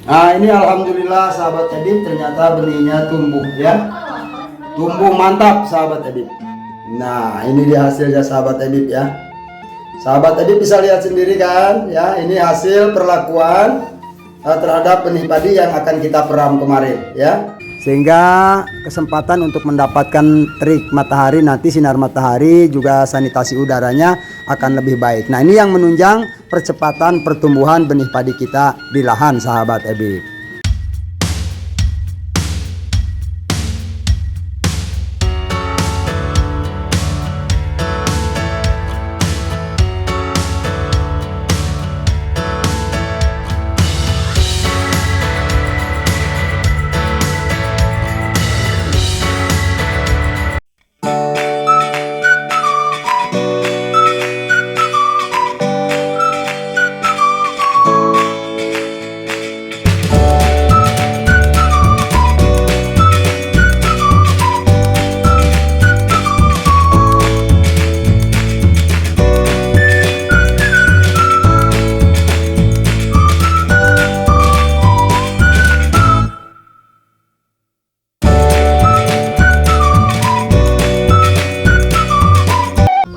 Nah, ini alhamdulillah sahabat Edip, ternyata benihnya tumbuh ya. Tumbuh mantap sahabat Edip. Nah, ini dia hasilnya sahabat Edip ya. Sahabat Edip bisa lihat sendiri kan ya, ini hasil perlakuan terhadap benih padi yang akan kita peram kemarin ya. Sehingga kesempatan untuk mendapatkan terik matahari, nanti sinar matahari juga sanitasi udaranya akan lebih baik. Nah, ini yang menunjang percepatan pertumbuhan benih padi kita di lahan sahabat Edip.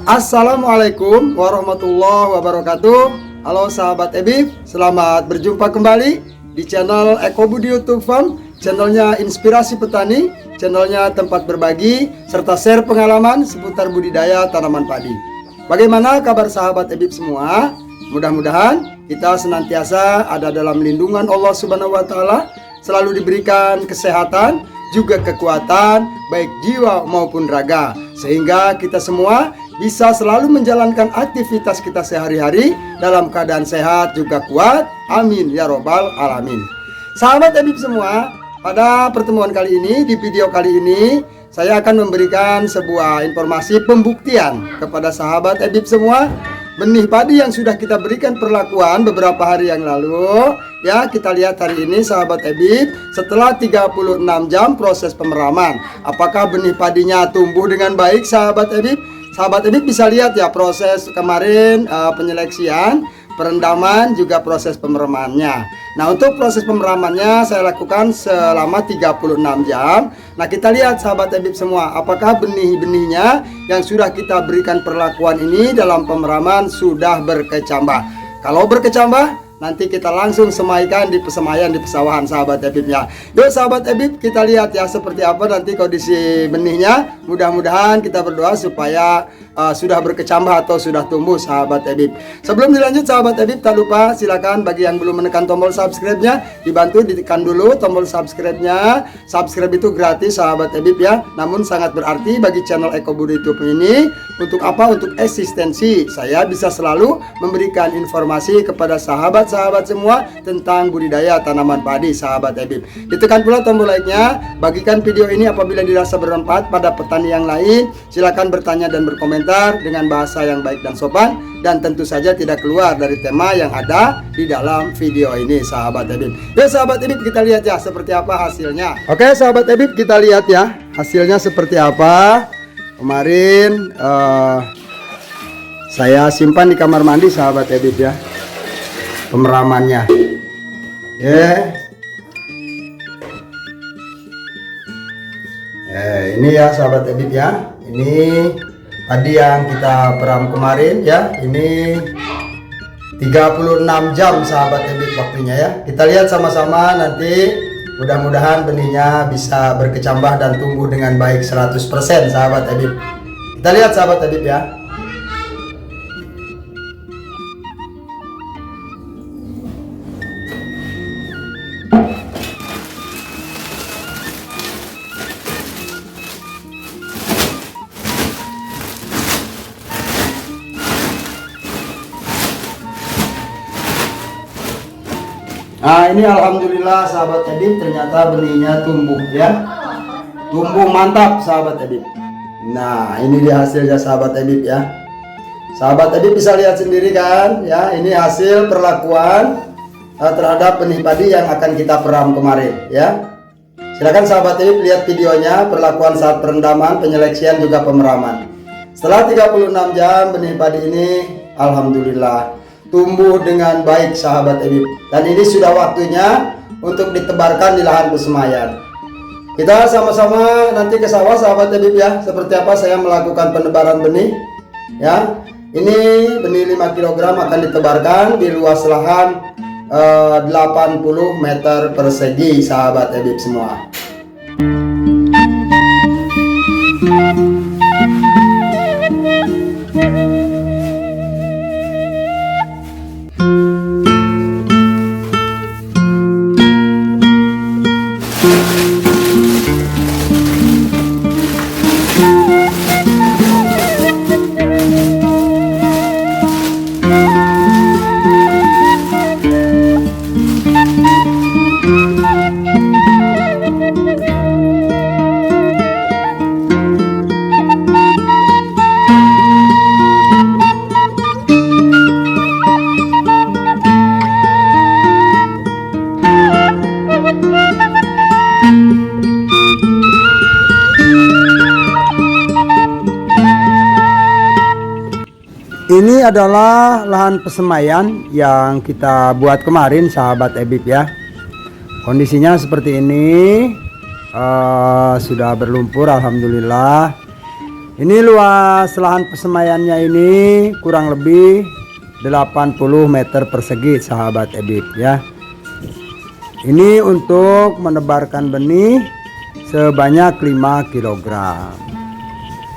Assalamualaikum warahmatullahi wabarakatuh. Halo sahabat Edip, selamat berjumpa kembali di channel Eko Budi YouTube Farm, channelnya inspirasi petani, channelnya tempat berbagi serta share pengalaman seputar budidaya tanaman padi. Bagaimana kabar sahabat Edip semua? Mudah-mudahan kita senantiasa ada dalam lindungan Allah Subhanahu wa Ta'ala, selalu diberikan kesehatan, juga kekuatan baik jiwa maupun raga, sehingga kita semua bisa selalu menjalankan aktivitas kita sehari-hari dalam keadaan sehat juga kuat. Amin ya robbal alamin. Sahabat Edip semua, pada pertemuan kali ini, di video kali ini, saya akan memberikan sebuah informasi pembuktian kepada sahabat Edip semua. Benih padi yang sudah kita berikan perlakuan beberapa hari yang lalu ya, kita lihat hari ini sahabat Edip, setelah 36 jam proses pemeraman, apakah benih padinya tumbuh dengan baik sahabat Edip? Sahabat Edip bisa lihat ya proses kemarin penyeleksian, perendaman, juga proses pemeramannya. Nah, untuk proses pemeramannya saya lakukan selama 36 jam. Nah, kita lihat sahabat Edip semua, apakah benih-benihnya yang sudah kita berikan perlakuan ini dalam pemeraman sudah berkecambah. Kalau berkecambah, nanti kita langsung semaikan di pesemaian di pesawahan sahabat Edipnya. Yuk sahabat Edip, kita lihat ya seperti apa nanti kondisi benihnya. Mudah-mudahan kita berdoa supaya sudah berkecambah atau sudah tumbuh sahabat Edip. Sebelum dilanjut sahabat Edip, tak lupa silakan bagi yang belum menekan tombol subscribe-nya, dibantu ditekan dulu tombol subscribe-nya. Subscribe itu gratis sahabat Edip ya, namun sangat berarti bagi channel Eko Budi YouTube ini. Untuk apa? Untuk eksistensi saya bisa selalu memberikan informasi kepada sahabat-sahabat semua tentang budidaya tanaman padi sahabat Edip. Ditekan pula tombol like-nya, bagikan video ini apabila dirasa bermanfaat pada petani yang lain. Silakan bertanya dan berkomentar dengan bahasa yang baik dan sopan, dan tentu saja tidak keluar dari tema yang ada di dalam video ini sahabat Edip. Ya sahabat Edip, kita lihat ya seperti apa hasilnya. Oke sahabat Edip, kita lihat ya hasilnya seperti apa. Kemarin saya simpan di kamar mandi sahabat Edip ya, pemeramannya ini ya sahabat Edip ya. Ini tadi yang kita peram kemarin ya, ini 36 jam sahabat Edip waktunya ya. Kita lihat sama-sama nanti, mudah-mudahan benihnya bisa berkecambah dan tumbuh dengan baik 100% sahabat Edip. Kita lihat sahabat Edip ya. Nah, ini alhamdulillah sahabat Edip, ternyata benihnya tumbuh ya. Tumbuh mantap sahabat Edip. Nah, ini dia hasilnya sahabat Edip ya. Sahabat Edip bisa lihat sendiri kan ya, ini hasil perlakuan terhadap benih padi yang akan kita peram kemarin ya. Silakan sahabat Edip lihat videonya, perlakuan saat perendaman, penyeleksian, juga pemeraman. Setelah 36 jam benih padi ini alhamdulillah tumbuh dengan baik sahabat Edip. Dan ini sudah waktunya untuk ditebarkan di lahan persemayan. Kita sama-sama nanti ke sawah sahabat Ebib ya, seperti apa saya melakukan penebaran benih ya. Ini benih 5 kg akan ditebarkan di luas lahan 80 meter persegi sahabat Ebib semua. Ini adalah lahan persemayan yang kita buat kemarin sahabat Ebib ya. Kondisinya seperti ini, sudah berlumpur alhamdulillah. Ini luas lahan persemayannya ini kurang lebih 80 meter persegi sahabat Ebib ya. Ini untuk menebarkan benih sebanyak 5 kg.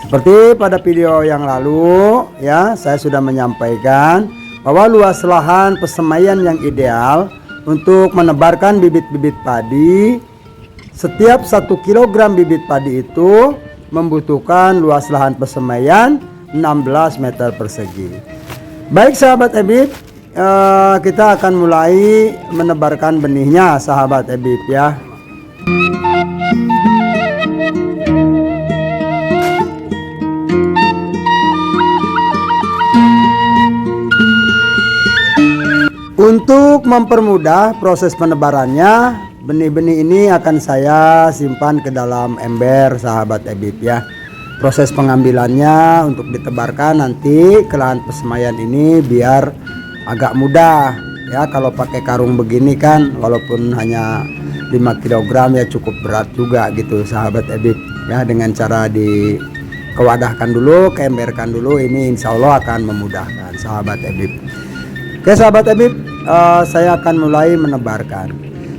Seperti pada video yang lalu ya, saya sudah menyampaikan bahwa luas lahan persemayan yang ideal untuk menebarkan bibit-bibit padi, setiap 1 kg bibit padi itu membutuhkan luas lahan persemayan 16 meter persegi. Baik sahabat Ebib, kita akan mulai menebarkan benihnya sahabat Ebib ya. Untuk mempermudah proses penebarannya, benih-benih ini akan saya simpan ke dalam ember sahabat Ebib ya. Proses pengambilannya untuk ditebarkan nanti ke lahan persemayan ini biar agak mudah ya. Kalau pakai karung begini kan walaupun hanya 5 kg ya cukup berat juga gitu sahabat Ebib ya. Dengan cara dikewadahkan dulu, keemberkan dulu, ini insya Allah akan memudahkan sahabat Ebib. Oke sahabat Ebib, saya akan mulai menebarkan.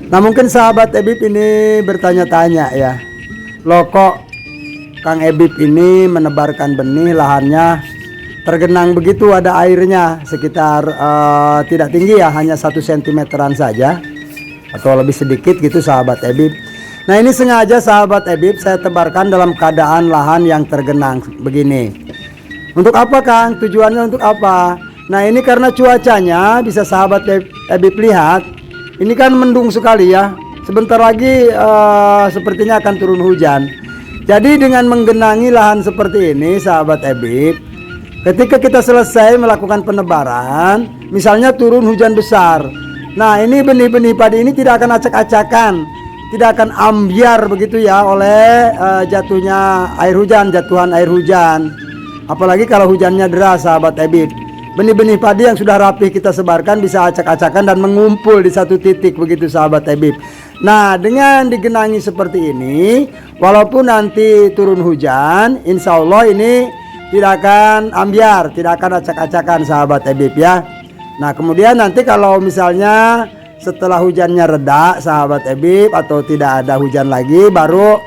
Nah mungkin sahabat Ebib ini bertanya-tanya ya, loh kok Kang Ebib ini menebarkan benih lahannya tergenang begitu, ada airnya sekitar tidak tinggi ya, hanya 1 cm-an saja atau lebih sedikit gitu sahabat Ebib. Nah ini sengaja sahabat Ebib saya tebarkan dalam keadaan lahan yang tergenang begini. Untuk apa Kang? Tujuannya untuk apa? Nah ini karena cuacanya bisa sahabat Ebib lihat, ini kan mendung sekali ya. Sebentar lagi sepertinya akan turun hujan. Jadi dengan menggenangi lahan seperti ini sahabat Ebib, ketika kita selesai melakukan penebaran, misalnya turun hujan besar, nah ini benih-benih padi ini tidak akan acak-acakan, tidak akan ambiar begitu ya oleh jatuhnya air hujan, jatuhan air hujan. Apalagi kalau hujannya deras sahabat Ebib, benih-benih padi yang sudah rapih kita sebarkan bisa acak-acakan dan mengumpul di satu titik begitu sahabat Ebib. Nah dengan digenangi seperti ini, walaupun nanti turun hujan, insya Allah ini tidak akan ambiar, tidak akan acak-acakan sahabat Ebib ya. Nah kemudian nanti kalau misalnya setelah hujannya reda sahabat Ebib atau tidak ada hujan lagi, baru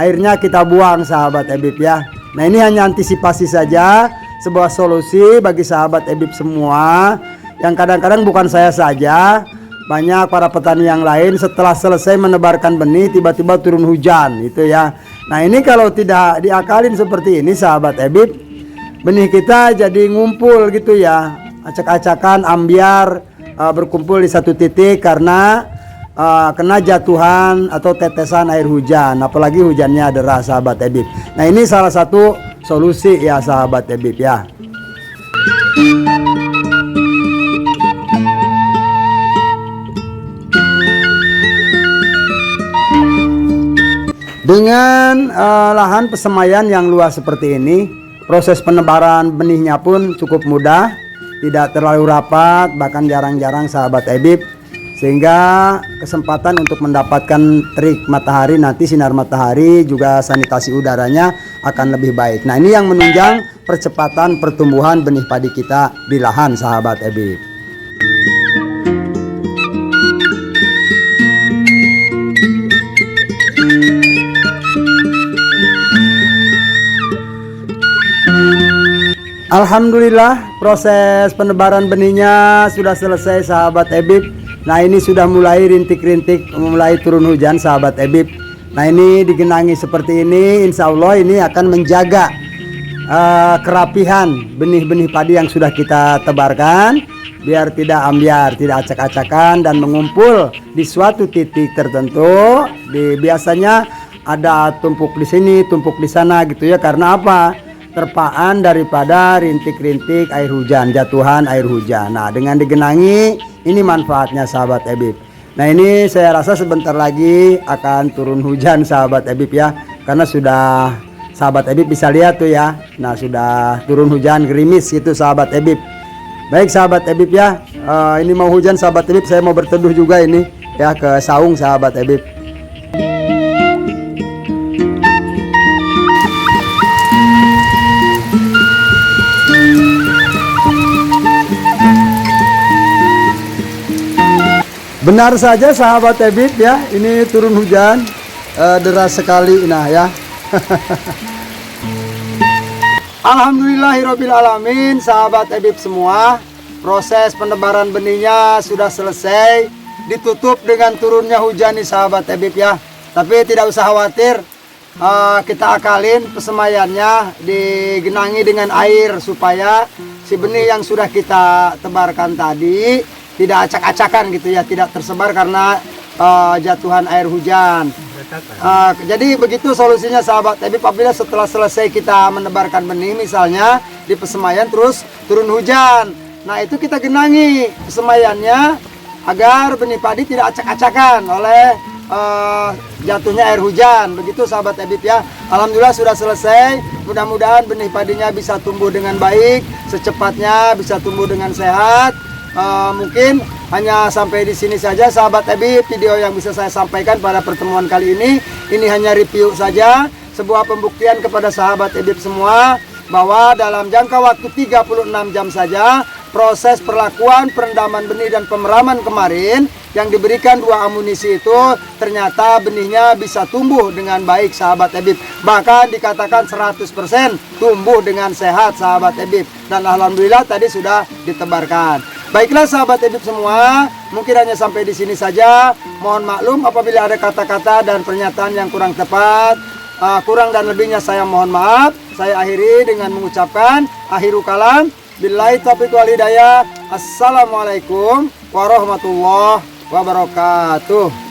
airnya kita buang sahabat Ebib ya. Nah ini hanya antisipasi saja, sebuah solusi bagi sahabat Ebib semua, yang kadang-kadang bukan saya saja, banyak para petani yang lain setelah selesai menebarkan benih tiba-tiba turun hujan itu ya. Nah ini kalau tidak diakalin seperti ini sahabat Ebib, benih kita jadi ngumpul gitu ya, acak-acakan, ambiar, berkumpul di satu titik karena kena jatuhan atau tetesan air hujan, apalagi hujannya deras sahabat Ebib. Nah ini salah satu solusi ya sahabat Ebib ya. Dengan lahan persemayan yang luas seperti ini, proses penebaran benihnya pun cukup mudah, tidak terlalu rapat, bahkan jarang-jarang sahabat Ebib sehingga kesempatan untuk mendapatkan terik matahari nanti, sinar matahari juga sanitasi udaranya akan lebih baik. Nah, ini yang menunjang percepatan pertumbuhan benih padi kita di lahan sahabat Ebib. Alhamdulillah, proses penebaran benihnya sudah selesai sahabat Ebib. Nah, ini sudah mulai rintik-rintik, mulai turun hujan sahabat Ebib. Nah, ini digenangi seperti ini, insya Allah ini akan menjaga kerapihan benih-benih padi yang sudah kita tebarkan, biar tidak ambiar, tidak acak-acakan dan mengumpul di suatu titik tertentu. Biasanya ada tumpuk di sini, tumpuk di sana gitu ya. Karena apa? Terpaan daripada rintik-rintik air hujan, jatuhan air hujan. Nah, dengan digenangi ini manfaatnya sahabat Ebib. Nah, ini saya rasa sebentar lagi akan turun hujan sahabat Ebib ya, karena sudah sahabat Ebib bisa lihat tuh ya. Nah, sudah turun hujan gerimis gitu sahabat Ebib. Baik sahabat Ebib ya, ini mau hujan sahabat Ebib, saya mau berteduh juga ini ya ke saung sahabat Ebib. Benar saja sahabat Ebib ya, ini turun hujan deras sekali nah ya. Alhamdulillahirabbil alamin sahabat Ebib semua, proses penebaran benihnya sudah selesai, ditutup dengan turunnya hujan nih sahabat Ebib ya. Tapi tidak usah khawatir, kita akalin pesemaiannya, digenangi dengan air supaya si benih yang sudah kita tebarkan tadi tidak acak-acakan gitu ya, tidak tersebar karena jatuhan air hujan. Jadi begitu solusinya sahabat Ebib. Apabila setelah selesai kita menebarkan benih misalnya di pesemaian terus turun hujan, nah itu kita genangi pesemaiannya agar benih padi tidak acak-acakan oleh jatuhnya air hujan. Begitu sahabat Ebib ya. Alhamdulillah sudah selesai. Mudah-mudahan benih padinya bisa tumbuh dengan baik, secepatnya bisa tumbuh dengan sehat. Mungkin hanya sampai di sini saja sahabat Ebib video yang bisa saya sampaikan pada pertemuan kali ini. Ini hanya review saja, sebuah pembuktian kepada sahabat Ebib semua bahwa dalam jangka waktu 36 jam saja proses perlakuan perendaman benih dan pemeraman kemarin yang diberikan 2 amunisi itu ternyata benihnya bisa tumbuh dengan baik sahabat Ebib. Bahkan dikatakan 100% tumbuh dengan sehat sahabat Ebib. Dan alhamdulillah tadi sudah ditebarkan. Baiklah sahabat Ebib semua, mungkin hanya sampai di sini saja. Mohon maklum apabila ada kata-kata dan pernyataan yang kurang tepat. Kurang dan lebihnya saya mohon maaf. Saya akhiri dengan mengucapkan akhirul kalam. Billahi taufiq wal hidayah. Assalamualaikum warahmatullahi wabarakatuh.